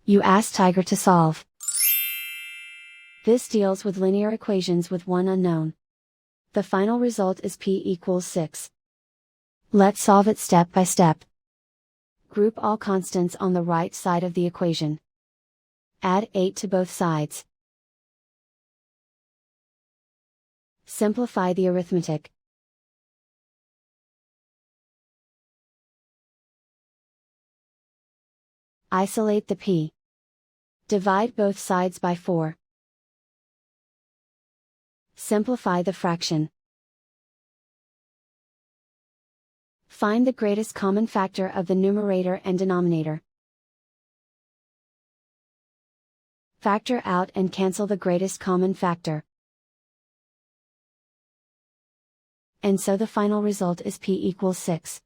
You ask Tiger to solve. This deals with linear equations with one unknown. The final result is p equals 6. Let's solve it step by step. Group all constants on the right side of the equation. Add 8 to both sides. Simplify the arithmetic. Isolate the p. Divide both sides by 4. Simplify the fraction. Find the greatest common factor of the numerator and denominator. Factor out and cancel the greatest common factor. And so the final result is p equals 6.